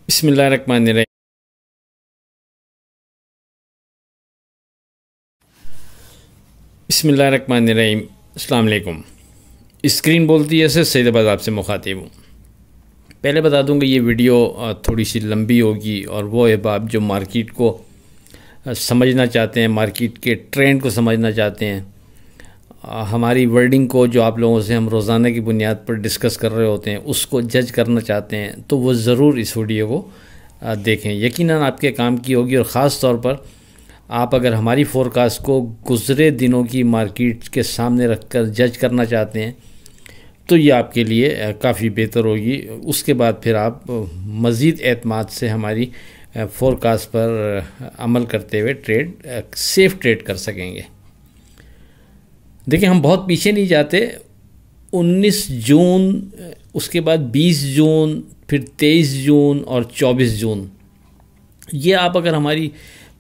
बिस्मिल्लाहिर्रहमानिर्रहीम। बिस्मिल्लाहिर्रहमानिर्रहीम। अस्सलाम वालेकुम। स्क्रीन बोलती है सर सैयदाबाद आपसे मुखातिब हूँ। पहले बता दूँ कि ये वीडियो थोड़ी सी लंबी होगी और वो अहबाब जो मार्केट को समझना चाहते हैं, मार्केट के ट्रेंड को समझना चाहते हैं, हमारी वर्डिंग को जो आप लोगों से हम रोज़ाना की बुनियाद पर डिस्कस कर रहे होते हैं उसको जज करना चाहते हैं, तो वो ज़रूर इस वीडियो को देखें। यकीनन आपके काम की होगी। और ख़ास तौर पर आप अगर हमारी फ़ोरकास्ट को गुज़रे दिनों की मार्केट के सामने रखकर जज करना चाहते हैं तो ये आपके लिए काफ़ी बेहतर होगी। उसके बाद फिर आप मज़ीद एतमाद से हमारी फ़ोरकास्ट पर अमल करते हुए सेफ़ ट्रेड कर सकेंगे। देखिए, हम बहुत पीछे नहीं जाते। 19 जून, उसके बाद 20 जून, फिर 23 जून और 24 जून, ये आप अगर हमारी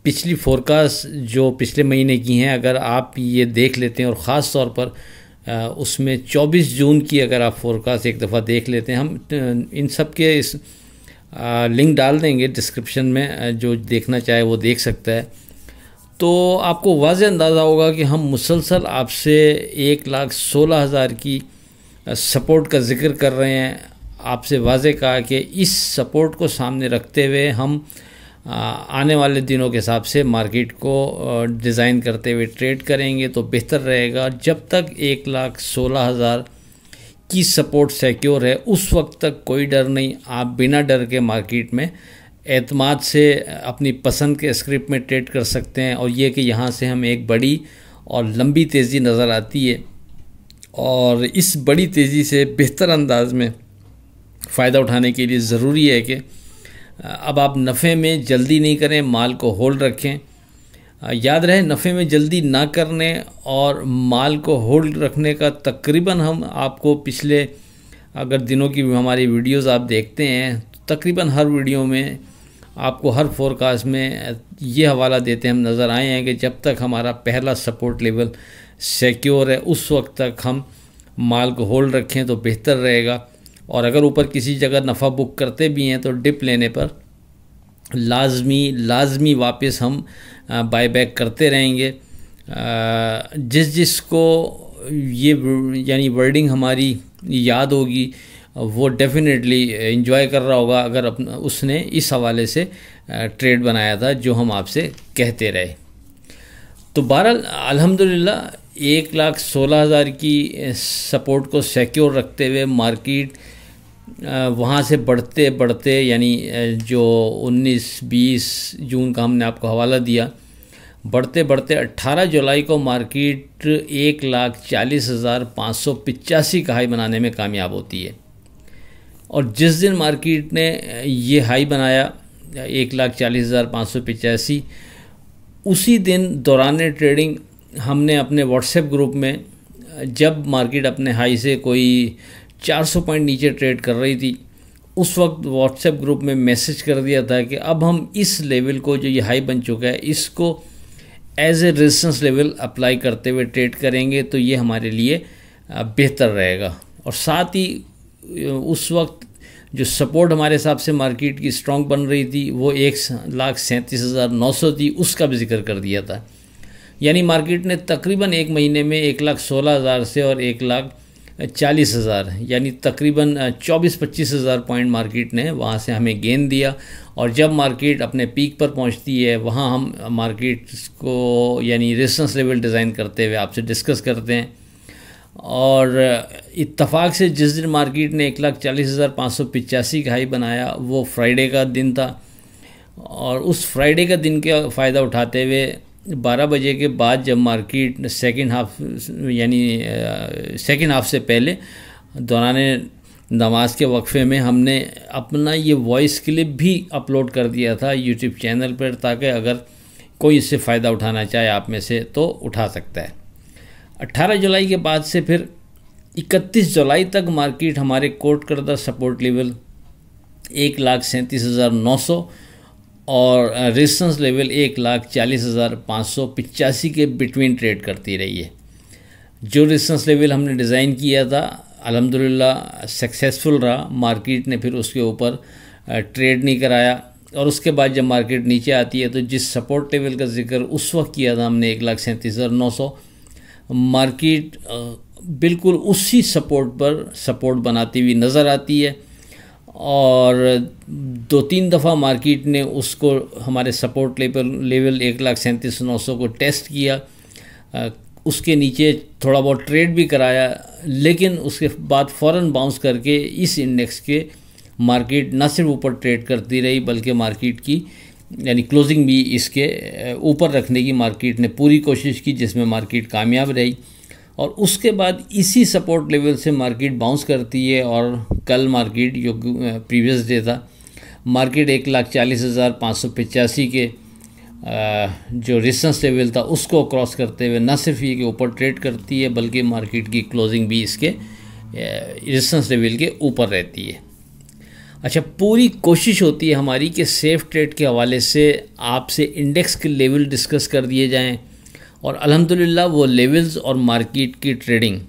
पिछली फ़ोरकास्ट जो पिछले महीने की हैं अगर आप ये देख लेते हैं, और ख़ास तौर पर उसमें 24 जून की अगर आप फ़ोरकास्ट एक दफ़ा देख लेते हैं, हम इन सब के इस लिंक डाल देंगे डिस्क्रिप्शन में, जो देखना चाहे वो देख सकता है। तो आपको वाज़ेह अंदाज़ा होगा कि हम मुसलसल आपसे 1,16,000 की सपोर्ट का ज़िक्र कर रहे हैं। आपसे वाज़ेह कहा कि इस सपोर्ट को सामने रखते हुए हम आने वाले दिनों के हिसाब से मार्केट को डिज़ाइन करते हुए ट्रेड करेंगे तो बेहतर रहेगा। जब तक 1,16,000 की सपोर्ट सिक्योर है उस वक्त तक कोई डर नहीं। आप बिना डर के मार्केट में एतमाद से अपनी पसंद के स्क्रिप्ट में ट्रेड कर सकते हैं। और ये कि यहाँ से हमें एक बड़ी और लंबी तेज़ी नज़र आती है, और इस बड़ी तेज़ी से बेहतर अंदाज में फ़ायदा उठाने के लिए ज़रूरी है कि अब आप नफ़े में जल्दी नहीं करें, माल को होल्ड रखें। याद रहे, नफ़े में जल्दी ना करने और माल को होल्ड रखने का तकरीबन हम आपको पिछले अगर दिनों की हमारी वीडियोस आप देखते हैं तो तकरीबन हर वीडियो में आपको हर फोरकास्ट में ये हवाला देते हम नज़र आए हैं कि जब तक हमारा पहला सपोर्ट लेवल सिक्योर है उस वक्त तक हम माल को होल्ड रखें तो बेहतर रहेगा। और अगर ऊपर किसी जगह नफ़ा बुक करते भी हैं तो डिप लेने पर लाजमी वापस हम बाय बैक करते रहेंगे। जिसको ये यानी वर्डिंग हमारी याद होगी वो डेफिनेटली एंजॉय कर रहा होगा अगर उसने इस हवाले से ट्रेड बनाया था जो हम आपसे कहते रहे। तो बहरहाल अल्हम्दुलिल्लाह 1,16,000 की सपोर्ट को सिक्योर रखते हुए मार्केट वहाँ से बढ़ते बढ़ते यानी जो 19-20 जून का हमने आपको हवाला दिया, बढ़ते बढ़ते 18 जुलाई को मार्केट 1,40,585 का हाई बनाने में कामयाब होती है। और जिस दिन मार्केट ने ये हाई बनाया 1,40,585, उसी दिन दौरान ट्रेडिंग हमने अपने व्हाट्सएप ग्रुप में, जब मार्केट अपने हाई से कोई 400 पॉइंट नीचे ट्रेड कर रही थी, उस वक्त व्हाट्सएप ग्रुप में मैसेज कर दिया था कि अब हम इस लेवल को जो ये हाई बन चुका है इसको as a resistance level apply करते हुए ट्रेड करेंगे तो ये हमारे लिए बेहतर रहेगा। और साथ ही उस वक्त जो सपोर्ट हमारे हिसाब से मार्केट की स्ट्रॉन्ग बन रही थी वो 1,37,900 थी, उसका भी जिक्र कर दिया था। यानी मार्केट ने तकरीबन एक महीने में 1,16,000 से और 1,40,000 यानी तकरीबन 24-25 हज़ार पॉइंट मार्केट ने वहाँ से हमें गेन दिया। और जब मार्केट अपने पीक पर पहुँचती है वहाँ हम मार्केट को यानी रेजिस्टेंस लेवल डिज़ाइन करते हुए आपसे डिस्कस करते हैं। और इत्तफाक से जिस दिन मार्केट ने 1,40,585 का हाई बनाया वो फ्राइडे का दिन था, और उस फ्राइडे का दिन का फ़ायदा उठाते हुए 12 बजे के बाद जब मार्केट सेकंड हाफ से पहले दौरान नमाज के वक्फे में हमने अपना ये वॉइस क्लिप भी अपलोड कर दिया था यूट्यूब चैनल पर, ताकि अगर कोई इससे फ़ायदा उठाना चाहे आप में से तो उठा सकता है। 18 जुलाई के बाद से फिर 31 जुलाई तक मार्केट हमारे कोट करदा सपोर्ट लेवल 1,37,900 और रेजिस्टेंस लेवल 1,40,585 के बिटवीन ट्रेड करती रही है। जो रेजिस्टेंस लेवल हमने डिज़ाइन किया था अल्हम्दुलिल्लाह सक्सेसफुल रहा। मार्केट ने फिर उसके ऊपर ट्रेड नहीं कराया। और उसके बाद जब मार्केट नीचे आती है तो जिस सपोर्ट लेवल का जिक्र उस वक्त किया था हमने 1,37,900, मार्केट बिल्कुल उसी सपोर्ट बनाती हुई नज़र आती है। और 2-3 दफ़ा मार्केट ने उसको हमारे सपोर्ट लेवल 1,37,900 को टेस्ट किया, उसके नीचे थोड़ा बहुत ट्रेड भी कराया, लेकिन उसके बाद फ़ौरन बाउंस करके इस इंडेक्स के मार्केट न सिर्फ ऊपर ट्रेड करती रही बल्कि मार्केट की यानी क्लोजिंग भी इसके ऊपर रखने की मार्केट ने पूरी कोशिश की, जिसमें मार्केट कामयाब रही। और उसके बाद इसी सपोर्ट लेवल से मार्केट बाउंस करती है और कल मार्केट जो प्रीवियस डे था मार्केट 1,40,585 के जो रेजिस्टेंस लेवल था उसको क्रॉस करते हुए न सिर्फ ये कि ऊपर ट्रेड करती है बल्कि मार्केट की क्लोजिंग भी इसके रेजिस्टेंस लेवल के ऊपर रहती है। अच्छा, पूरी कोशिश होती है हमारी कि सेफ़ ट्रेड के हवाले से आपसे इंडेक्स के लेवल डिस्कस कर दिए जाएं और अल्हम्दुलिल्लाह वो लेवल्स और मार्केट की ट्रेडिंग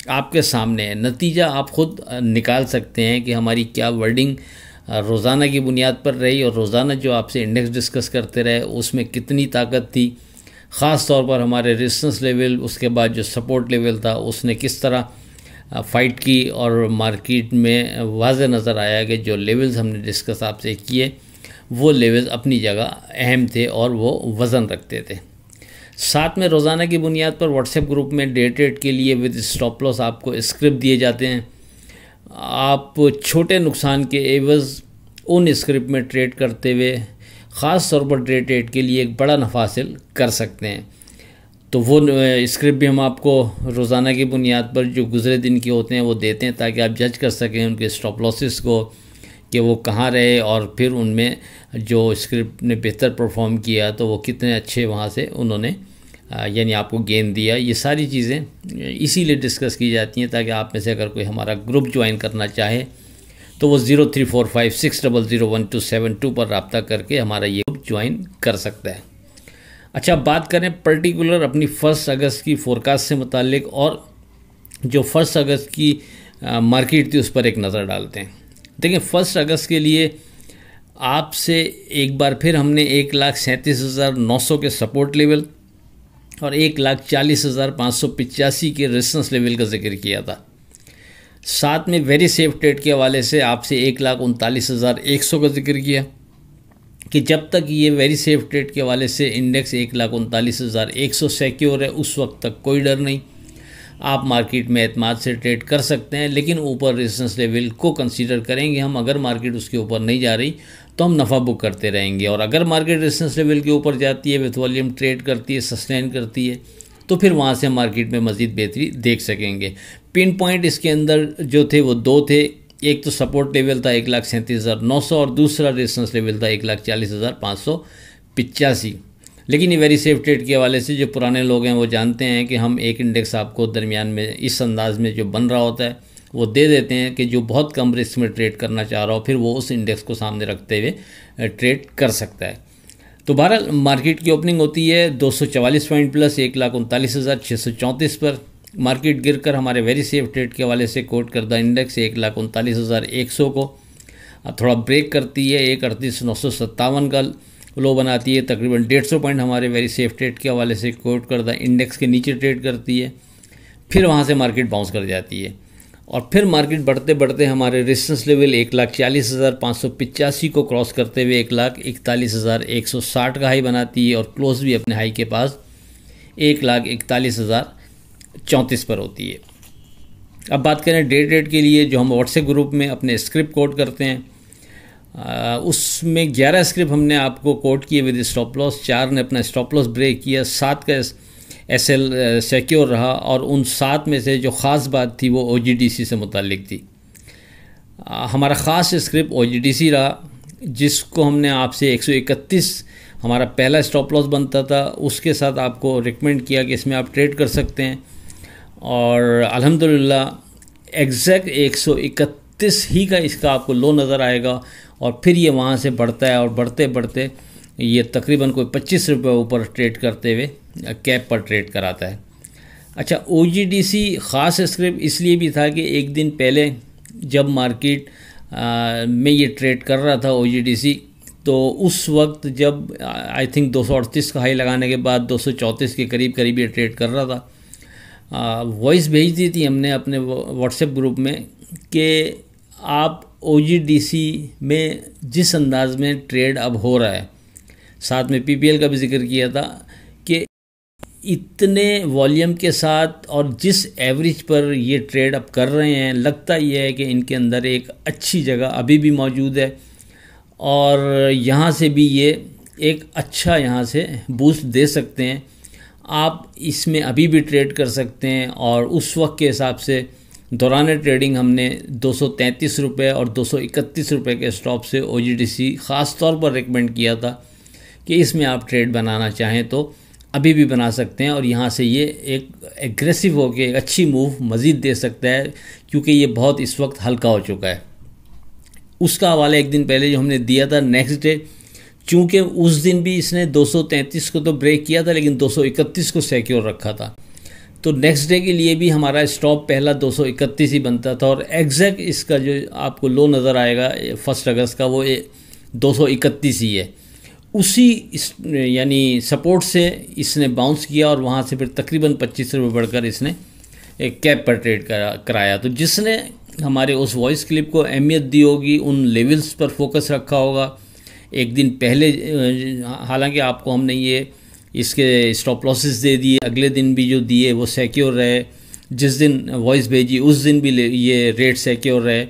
आपके सामने है। नतीजा आप ख़ुद निकाल सकते हैं कि हमारी क्या वर्डिंग रोज़ाना की बुनियाद पर रही और रोज़ाना जो आपसे इंडेक्स डिस्कस करते रहे उसमें कितनी ताकत थी। ख़ास तौर पर हमारे रेजिस्टेंस लेवल, उसके बाद जो सपोर्ट लेवल था उसने किस तरह फ़ाइट की और मार्केट में वाज़ेह नज़र आया कि जो लेवल्स हमने डिस्कस आपसे किए वो लेवल्स अपनी जगह अहम थे और वो वज़न रखते थे। साथ में रोज़ाना की बुनियाद पर व्हाट्सएप ग्रुप में डे ट्रेड के लिए विद स्टॉप लॉस आपको स्क्रिप्ट दिए जाते हैं। आप छोटे नुकसान के एवज़ उन स्क्रिप्ट में ट्रेड करते हुए ख़ास तौर पर डे ट्रेड के लिए एक बड़ा नफ़ा हासिल कर सकते हैं। तो वो स्क्रिप्ट भी हम आपको रोज़ाना की बुनियाद पर जो गुज़रे दिन के होते हैं वो देते हैं ताकि आप जज कर सकें उनके स्टॉप लॉसेस को कि वो कहाँ रहे और फिर उनमें जो स्क्रिप्ट ने बेहतर परफॉर्म किया तो वो कितने अच्छे वहाँ से उन्होंने यानी आपको गेन दिया। ये सारी चीज़ें इसीलिए डिस्कस की जाती हैं ताकि आप में से अगर कोई हमारा ग्रुप ज्वाइन करना चाहे तो वो 0345600127 पर रब्ता करके हमारा ये ग्रुप ज्वाइन कर सकता है। अच्छा, बात करें पर्टिकुलर अपनी 1 अगस्त की फ़ोरकास्ट से मुतालिक और जो 1 अगस्त की मार्केट थी उस पर एक नज़र डालते हैं। देखिए, 1 अगस्त के लिए आपसे एक बार फिर हमने 1,37,900 के सपोर्ट लेवल और 1,40,585 के रेजिस्टेंस लेवल का जिक्र किया था। साथ में वेरी सेफ ट्रेड के हवाले से आपसे 1,39,100 का जिक्र किया कि जब तक ये वेरी सेफ ट्रेड के हवाले से इंडेक्स 1,39,100 सिक्योर है उस वक्त तक कोई डर नहीं, आप मार्केट में एतमाद से ट्रेड कर सकते हैं। लेकिन ऊपर रेजिस्टेंस लेवल को कंसीडर करेंगे हम, अगर मार्केट उसके ऊपर नहीं जा रही तो हम नफ़ा बुक करते रहेंगे और अगर मार्केट रेजिस्टेंस लेवल के ऊपर जाती है, विथ वॉल्यूम ट्रेड करती है, सस्टेन करती है तो फिर वहाँ से मार्केट में मज़ीद बेहतरी देख सकेंगे। पिन पॉइंट इसके अंदर जो थे वो 2 थे, एक तो सपोर्ट लेवल था 1,37,900 और दूसरा रेजिस्टेंस लेवल था 1,40,585। लेकिन ये वेरी सेफ ट्रेड के हवाले से जो पुराने लोग हैं वो जानते हैं कि हम एक इंडेक्स आपको दरमियान में इस अंदाज़ में जो बन रहा होता है वो दे देते हैं कि जो बहुत कम रिस्क में ट्रेड करना चाह रहा हो फिर वो उस इंडेक्स को सामने रखते हुए ट्रेड कर सकता है। तो बहरहाल मार्केट की ओपनिंग होती है 244 पॉइंट प्लस 1,39,634 पर। मार्केट गिरकर हमारे वेरी सेफ ट्रेड के हवाले से कोट करदा इंडेक्स 1,39,100 को थोड़ा ब्रेक करती है, 1,38,957 का लो बनाती है, तकरीबन 150 पॉइंट हमारे वेरी सेफ ट्रेड के हवाले से कोट करदा इंडेक्स के नीचे ट्रेड करती है। फिर वहाँ से मार्केट बाउंस कर जाती है और फिर मार्केट बढ़ते बढ़ते हमारे रेजिस्टेंस लेवल 1,40,585 को क्रॉस करते हुए 1,41,160 का हाई बनाती है और क्लोज भी अपने हाई के पास 1,41,034 पर होती है। अब बात करें डे ट्रेड के लिए जो हम व्हाट्सएप ग्रुप में अपने स्क्रिप्ट कोड करते हैं, उसमें 11 स्क्रिप्ट हमने आपको कोड किए विद स्टॉप लॉस, 4 ने अपना स्टॉप लॉस ब्रेक किया, 7 का एसएल सिक्योर रहा और उन 7 में से जो ख़ास बात थी वो ओजीडीसी से मुतालिक थी। हमारा ख़ास स्क्रिप्ट ओजीडीसी रहा जिसको हमने आपसे 131 हमारा पहला स्टॉप लॉस बनता था, उसके साथ आपको रिकमेंड किया कि इसमें आप ट्रेड कर सकते हैं और अल्हम्दुलिल्लाह एग्जैक्ट 131 ही का इसका आपको लो नज़र आएगा और फिर ये वहाँ से बढ़ता है और बढ़ते बढ़ते ये तकरीबन कोई 25 रुपये ऊपर ट्रेड करते हुए कैप पर ट्रेड कराता है। अच्छा, ओजीडीसी ख़ास स्क्रिप्ट इसलिए भी था कि एक दिन पहले जब मार्केट में ये ट्रेड कर रहा था OGDC। तो उस वक्त जब आई थिंक 238 का हाई लगाने के बाद 234 के करीब करीब ये ट्रेड कर रहा था। वॉइस भेज दी थी हमने अपने व्हाट्सएप ग्रुप में कि आप OGDC में जिस अंदाज में ट्रेड अब हो रहा है, साथ में PPL का भी जिक्र किया था कि इतने वॉल्यूम के साथ और जिस एवरेज पर ये ट्रेड अब कर रहे हैं, लगता ये है कि इनके अंदर एक अच्छी जगह अभी भी मौजूद है और यहाँ से भी ये एक अच्छा यहाँ से बूस्ट दे सकते हैं। आप इसमें अभी भी ट्रेड कर सकते हैं और उस वक्त के हिसाब से दौरान ट्रेडिंग हमने 233 रुपये और 231 रुपये के स्टॉप से OGDC ख़ास तौर पर रिकमेंड किया था कि इसमें आप ट्रेड बनाना चाहें तो अभी भी बना सकते हैं और यहाँ से ये एक एग्रेसिव होकर एक अच्छी मूव मज़ीद दे सकता है, क्योंकि ये बहुत इस वक्त हल्का हो चुका है। उसका हवाला एक दिन पहले जो हमने दिया था नेक्स्ट डे, चूँकि उस दिन भी इसने 233 को तो ब्रेक किया था लेकिन 231 को सिक्योर रखा था, तो नेक्स्ट डे के लिए भी हमारा स्टॉप पहला 231 ही बनता था और एग्जैक्ट इसका जो आपको लो नज़र आएगा 1 अगस्त का वो 231 ही है। उसी यानी सपोर्ट से इसने बाउंस किया और वहाँ से फिर तकरीबन 25 रुपये बढ़कर इसने एक कैप पर ट्रेड कराया। तो जिसने हमारे उस वॉइस क्लिप को अहमियत दी होगी, उन लेवल्स पर फोकस रखा होगा एक दिन पहले, हालांकि आपको हमने ये इसके स्टॉप लॉसेस दे दिए, अगले दिन भी जो दिए वो सिक्योर रहे, जिस दिन वॉइस भेजी उस दिन भी ये रेट सिक्योर रहे,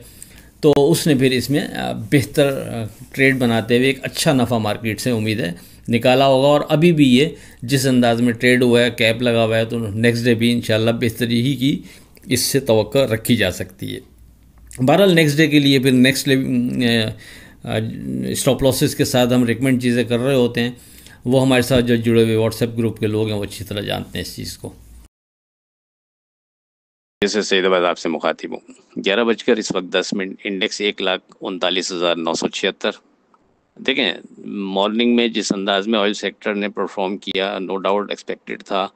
तो उसने फिर इसमें बेहतर ट्रेड बनाते हुए एक अच्छा नफ़ा मार्केट से उम्मीद है निकाला होगा। और अभी भी ये जिस अंदाज में ट्रेड हुआ है, कैप लगा हुआ है, तो नेक्स्ट डे भी इंशाल्लाह बेहतरी ही की इससे तवक्को रखी जा सकती है। बहरहाल नेक्स्ट डे के लिए फिर नेक्स्ट स्टॉप लॉसेस के साथ हम रिकमेंड चीज़ें कर रहे होते हैं, वो हमारे साथ जो जुड़े हुए व्हाट्सएप ग्रुप के लोग हैं वो अच्छी तरह जानते हैं इस चीज़ को। जैसे सैदाबाद आपसे मुखातिब हूँ। 11 बजकर इस वक्त 10 मिनट, इंडेक्स 1,39,976। देखें मॉर्निंग में जिस अंदाज में ऑयल सेक्टर ने परफॉर्म किया, नो डाउट एक्सपेक्टेड था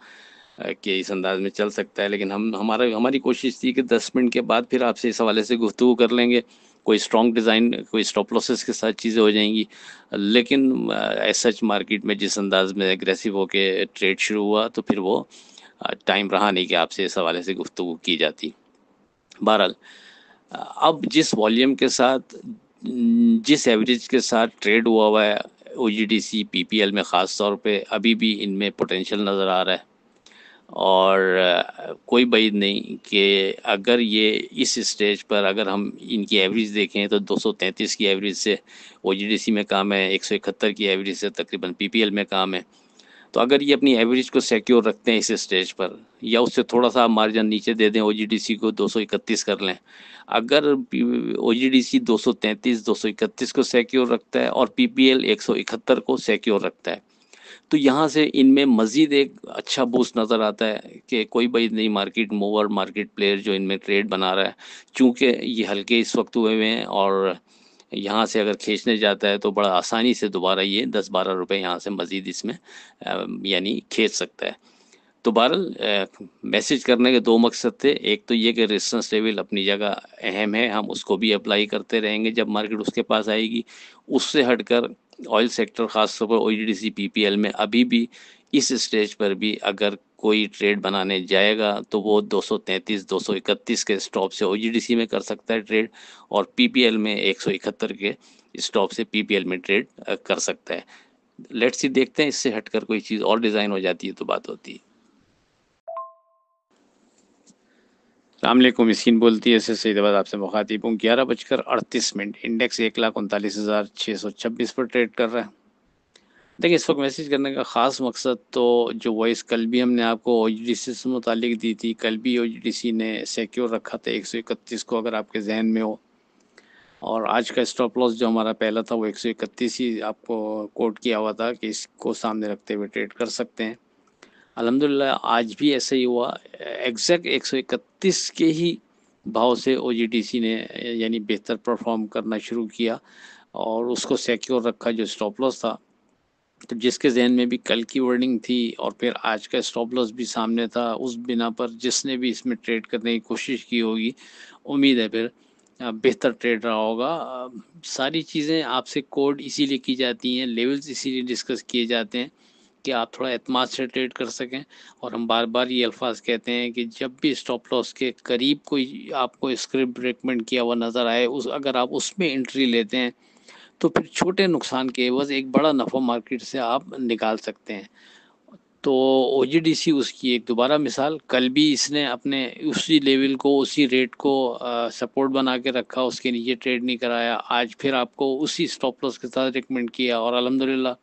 कि इस अंदाज में चल सकता है, लेकिन हमारी कोशिश थी कि 10 मिनट के बाद फिर आपसे इस हवाले से गुफ्तगू कर लेंगे, कोई स्ट्रॉन्ग डिज़ाइन, कोई स्टॉप लॉसेस के साथ चीज़ें हो जाएंगी। लेकिन एज सच मार्केट में जिस अंदाज में एग्रेसिव होके ट्रेड शुरू हुआ, तो फिर वो टाइम रहा नहीं कि आपसे इस हवाले से गुफ्तगू की जाती। बहरहाल अब जिस वॉल्यूम के साथ, जिस एवरेज के साथ ट्रेड हुआ है OGDC PPL में ख़ास तौर पे, अभी भी इनमें पोटेंशियल नज़र आ रहा है और कोई बैद नहीं कि अगर ये इस स्टेज पर अगर हम इनकी एवरेज देखें तो 233 की एवरेज से OGDC में काम है, 171 की एवरेज से तकरीबन PPL में काम है। तो अगर ये अपनी एवरेज को सिक्योर रखते हैं इस स्टेज पर, या उससे थोड़ा सा मार्जिन नीचे दे दें, OGDC को 231 कर लें, अगर OGDC 233 231 को सिक्योर रखता है और PPL 171 को सिक्योर रखता है, तो यहाँ से इनमें मज़ीद एक अच्छा बूस्ट नज़र आता है कि कोई भाई नहीं मार्केट मूवर, मार्केट प्लेयर जो इनमें ट्रेड बना रहा है, चूँकि ये हल्के इस वक्त हुए हुए हैं और यहाँ से अगर खींचने जाता है तो बड़ा आसानी से दोबारा ये 10-12 रुपए यहाँ से मज़ीद इसमें यानी खींच सकता है। तो बहरहाल मैसेज करने के 2 मकसद थे, एक तो ये कि रेजिस्टेंस लेवल अपनी जगह अहम है, हम उसको भी अप्लाई करते रहेंगे जब मार्केट उसके पास आएगी। उससे हटकर ऑयल सेक्टर ख़ास तौर पर OGDC PPL में अभी भी इस स्टेज पर भी अगर कोई ट्रेड बनाने जाएगा तो वो 233 231 के स्टॉप से OGDC में कर सकता है ट्रेड, और PPL में 171 के स्टॉप से PPL में ट्रेड कर सकता है। लेट्स सी, देखते हैं इससे हटकर कोई चीज़ और डिज़ाइन हो जाती है तो बात होती है। अस्सलामुअलैकुम, मिस्कीन बोलती है सैदाबाद आपसे मुखातिब हूँ। 11 बजकर 38 मिनट, इंडेक्स 1,39,626 पर ट्रेड कर रहा है। देखिए इस वक्त मैसेज करने का ख़ास मकसद तो जो वॉइस कल भी हमने आपको OGDC से मुतालिक दी थी, कल भी OGDC ने सिक्योर रखा था 131 को, अगर आपके जहन में हो, और आज का स्टॉप लॉस जो हमारा पहला था वो 131 ही आपको कोट किया हुआ था कि इसको सामने रखते हुए ट्रेड कर सकते हैं। अल्हम्दुलिल्लाह आज भी ऐसा ही हुआ, एग्जैक्ट 131 के ही भाव से OGDC ने यानी बेहतर परफॉर्म करना शुरू किया और उसको सिक्योर रखा जो स्टॉप लॉस था। तो जिसके जहन में भी कल की वर्डिंग थी और फिर आज का स्टॉप लॉस भी सामने था, उस बिना पर जिसने भी इसमें ट्रेड करने की कोशिश की होगी, उम्मीद है फिर बेहतर ट्रेड रहा होगा। सारी चीज़ें आपसे कोड इसीलिए की जाती हैं, लेवल्स इसीलिए डिस्कस किए जाते हैं कि आप थोड़ा एतमाद से ट्रेड कर सकें। और हम बार बार ये अल्फाज कहते हैं कि जब भी स्टॉप लॉस के करीब कोई आपको स्क्रिप्ट रिकमेंड किया हुआ नज़र आए, उस अगर आप उसमें एंट्री लेते हैं तो फिर छोटे नुकसान के एवज़ एक बड़ा नफ़ा मार्केट से आप निकाल सकते हैं। तो ओजीडीसी उसकी एक दोबारा मिसाल, कल भी इसने अपने उसी लेवल को, उसी रेट को सपोर्ट बना के रखा, उसके नीचे ट्रेड नहीं कराया। आज फिर आपको उसी स्टॉप लॉस के साथ रिकमेंड किया और अल्हम्दुलिल्लाह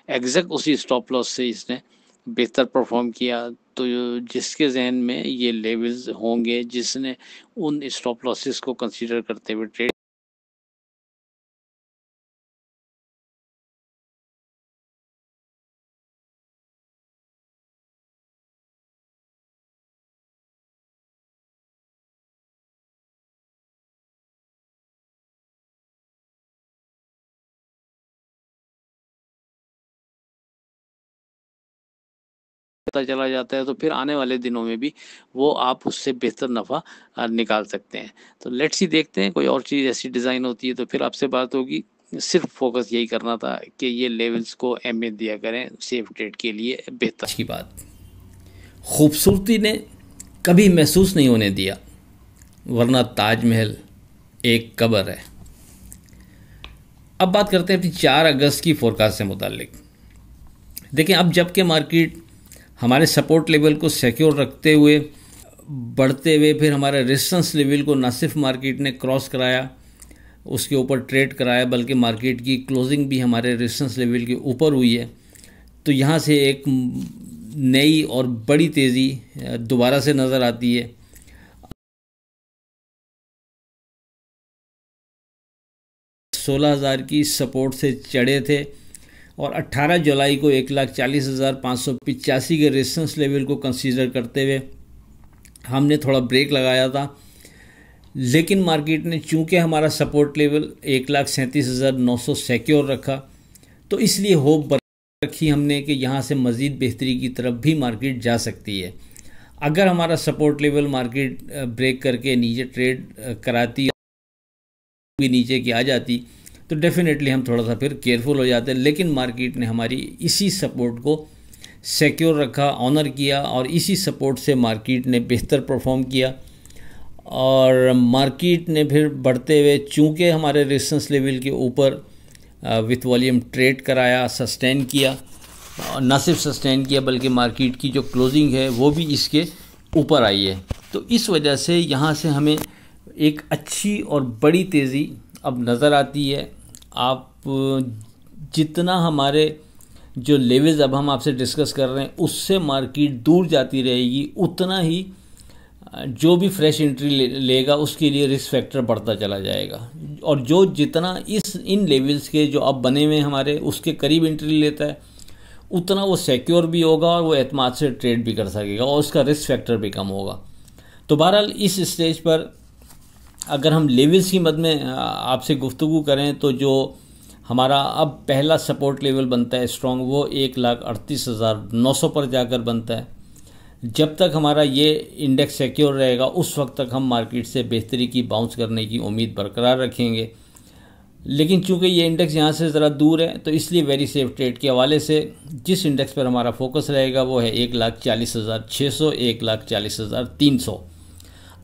एग्जैक्ट उसी स्टॉप लॉस से इसने बेहतर परफॉर्म किया। तो जिसके जहन में ये लेवल्स होंगे, जिसने उन स्टॉप लॉसेस को कंसीडर करते हुए ट्रेड पता चला जाता है, तो फिर आने वाले दिनों में भी वो आप उससे बेहतर नफ़ा निकाल सकते हैं। तो लेट्स ही देखते हैं, कोई और चीज़ ऐसी डिज़ाइन होती है तो फिर आपसे बात होगी। सिर्फ फोकस यही करना था कि ये लेवल्स को अहमियत दिया करें सेफ ट्रेड के लिए बेहतर। आज की बात खूबसूरती ने कभी महसूस नहीं होने दिया, वरना ताजमहल एक कब्र है। अब बात करते हैं अपनी 4 अगस्त की फोरकास्ट से मुतालिक। देखें, अब जबकि मार्केट हमारे सपोर्ट लेवल को सिक्योर रखते हुए बढ़ते हुए फिर हमारे रेजिस्टेंस लेवल को न सिर्फ मार्केट ने क्रॉस कराया, उसके ऊपर ट्रेड कराया, बल्कि मार्केट की क्लोजिंग भी हमारे रेजिस्टेंस लेवल के ऊपर हुई है। तो यहाँ से एक नई और बड़ी तेज़ी दोबारा से नज़र आती है। 16,000 की सपोर्ट से चढ़े थे और 18 जुलाई को 1,40,585 के रेजिस्टेंस लेवल को कंसीडर करते हुए हमने थोड़ा ब्रेक लगाया था। लेकिन मार्केट ने चूंकि हमारा सपोर्ट लेवल 1,37,900 सिक्योर रखा, तो इसलिए होप रखी हमने कि यहाँ से मज़ीद बेहतरी की तरफ भी मार्केट जा सकती है। अगर हमारा सपोर्ट लेवल मार्केट ब्रेक करके नीचे ट्रेड कराती भी नीचे की आ जाती तो डेफिनेटली हम थोड़ा सा फिर केयरफुल हो जाते। लेकिन मार्केट ने हमारी इसी सपोर्ट को सिक्योर रखा, ऑनर किया, और इसी सपोर्ट से मार्केट ने बेहतर परफॉर्म किया। और मार्केट ने फिर बढ़ते हुए चूँकि हमारे रेजिस्टेंस लेवल के ऊपर विथ वॉल्यूम ट्रेड कराया, सस्टेन किया, ना सिर्फ सस्टेन किया बल्कि मार्केट की जो क्लोजिंग है वो भी इसके ऊपर आई है। तो इस वजह से यहाँ से हमें एक अच्छी और बड़ी तेज़ी अब नज़र आती है। आप जितना हमारे जो लेवल्स अब हम आपसे डिस्कस कर रहे हैं उससे मार्केट दूर जाती रहेगी, उतना ही जो भी फ्रेश एंट्री लेगा उसके लिए रिस्क फैक्टर बढ़ता चला जाएगा। और जो जितना इन लेवल्स के जो अब बने हुए हमारे उसके करीब एंट्री लेता है, उतना वो सिक्योर भी होगा और वो एतमाद से ट्रेड भी कर सकेगा और उसका रिस्क फैक्टर भी कम होगा। तो बहरहाल इस स्टेज पर अगर हम लेवल्स की मद में आपसे गुफ्तगू करें तो जो हमारा अब पहला सपोर्ट लेवल बनता है स्ट्रॉन्ग, वो 1,38,900 पर जाकर बनता है। जब तक हमारा ये इंडेक्स सिक्योर रहेगा उस वक्त तक हम मार्केट से बेहतरी की बाउंस करने की उम्मीद बरकरार रखेंगे। लेकिन चूंकि ये इंडेक्स यहाँ से ज़रा दूर है तो इसलिए वेरी सेफ ट्रेड के हवाले से जिस इंडेक्स पर हमारा फोकस रहेगा वो है 1,40,600, 1,40,300।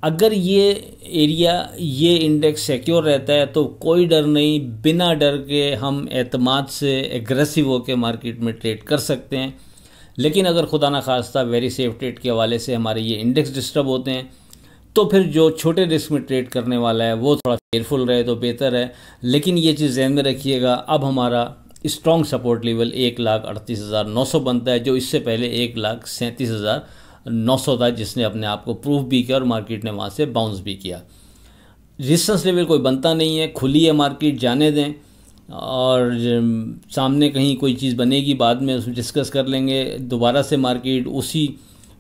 अगर ये एरिया, ये इंडेक्स सिक्योर रहता है तो कोई डर नहीं, बिना डर के हम एतमाद से एग्रेसिव होकर मार्केट में ट्रेड कर सकते हैं। लेकिन अगर खुदा न खास्ता वेरी सेफ ट्रेड के हवाले से हमारे ये इंडेक्स डिस्टर्ब होते हैं तो फिर जो छोटे रिस्क में ट्रेड करने वाला है वो थोड़ा केयरफुल रहे तो बेहतर है। लेकिन ये चीज़ ध्यान में रखिएगा, अब हमारा स्ट्रॉन्ग सपोर्ट लेवल 1,38,900 बनता है, जो इससे पहले 1,37,900 था, जिसने अपने आप को प्रूव भी किया और मार्केट ने वहाँ से बाउंस भी किया। रेजिस्टेंस लेवल कोई बनता नहीं है, खुली है मार्केट, जाने दें। और सामने कहीं कोई चीज़ बनेगी बाद में उसमें डिस्कस कर लेंगे। दोबारा से मार्केट उसी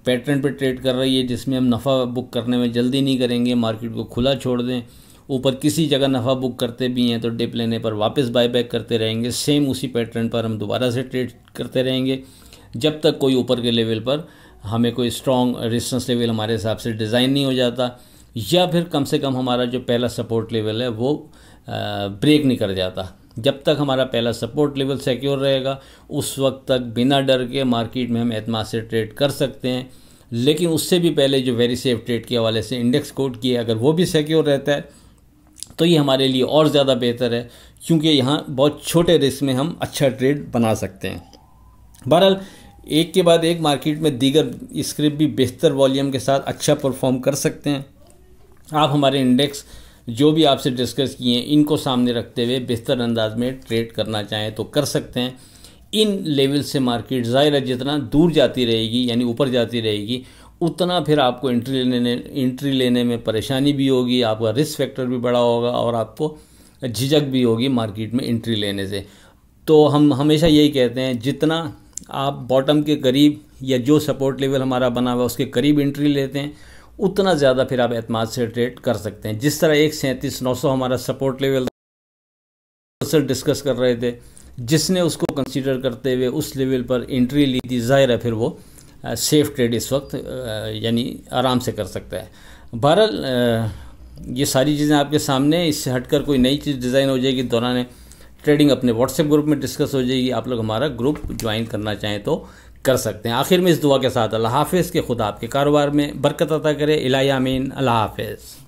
पैटर्न पे ट्रेड कर रही है जिसमें हम नफ़ा बुक करने में जल्दी नहीं करेंगे, मार्केट को खुला छोड़ दें। ऊपर किसी जगह नफ़ा बुक करते भी हैं तो डिप लेने पर वापस बाय बैक करते रहेंगे, सेम उसी पैटर्न पर हम दोबारा से ट्रेड करते रहेंगे जब तक कोई ऊपर के लेवल पर हमें कोई स्ट्रॉन्ग रेजिस्टेंस लेवल हमारे हिसाब से डिज़ाइन नहीं हो जाता। या फिर कम से कम हमारा जो पहला सपोर्ट लेवल है वो ब्रेक नहीं कर जाता। जब तक हमारा पहला सपोर्ट लेवल सिक्योर रहेगा उस वक्त तक बिना डर के मार्केट में हम एतमाद से ट्रेड कर सकते हैं। लेकिन उससे भी पहले जो वेरी सेफ ट्रेड के हवाले से इंडेक्स कोड किया, अगर वो भी सिक्योर रहता है तो ये हमारे लिए और ज़्यादा बेहतर है, क्योंकि यहाँ बहुत छोटे रिस्क में हम अच्छा ट्रेड बना सकते हैं। बहरहाल एक के बाद एक मार्केट में दीगर स्क्रिप्ट भी बेहतर वॉल्यूम के साथ अच्छा परफॉर्म कर सकते हैं। आप हमारे इंडेक्स जो भी आपसे डिस्कस किए हैं इनको सामने रखते हुए बेहतर अंदाज में ट्रेड करना चाहें तो कर सकते हैं। इन लेवल से मार्केट ज़ाहिर है जितना दूर जाती रहेगी यानी ऊपर जाती रहेगी उतना फिर आपको एंट्री लेने में परेशानी भी होगी, आपका रिस्क फैक्टर भी बड़ा होगा और आपको झिझक भी होगी मार्केट में एंट्री लेने से। तो हम हमेशा यही कहते हैं जितना आप बॉटम के करीब या जो सपोर्ट लेवल हमारा बना हुआ है उसके करीब एंट्री लेते हैं उतना ज़्यादा फिर आप एतमाद से ट्रेड कर सकते हैं। जिस तरह 137,900 हमारा सपोर्ट लेवल डिस्कस कर रहे थे, जिसने उसको कंसीडर करते हुए उस लेवल पर एंट्री ली थी, जाहिर है फिर वो सेफ ट्रेड इस वक्त यानी आराम से कर सकता है। बहरहाल ये सारी चीज़ें आपके सामने, इससे हटकर कोई नई चीज़ डिज़ाइन हो जाएगी दौरान ट्रेडिंग अपने व्हाट्सएप ग्रुप में डिस्कस हो जाएगी। आप लोग हमारा ग्रुप ज्वाइन करना चाहें तो कर सकते हैं। आखिर में इस दुआ के साथ अल्लाह हाफ़िज़ के खुदा आपके कारोबार में बरकत अता करे। इलाही आमीन। अल्लाह हाफ़िज़।